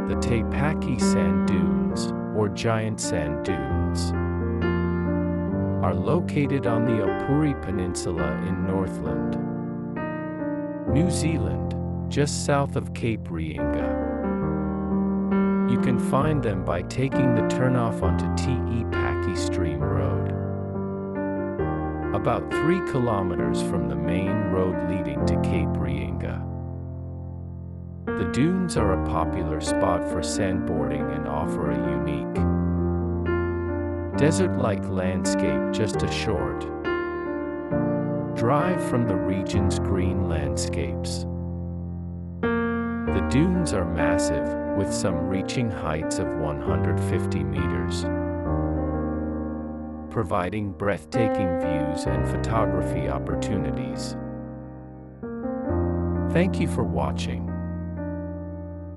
The Teipaki Sand Dunes, or Giant Sand Dunes, are located on the Opuri Peninsula in Northland, New Zealand, just south of Cape Reinga. You can find them by taking the turnoff onto Te Paki Stream Road, about 3 kilometers from the main road leading to Cape Reinga. The dunes are a popular spot for sandboarding and offer a unique, desert-like landscape just a short drive from the region's green landscapes. The dunes are massive, with some reaching heights of 150 meters, providing breathtaking views and photography opportunities. Thank you for watching.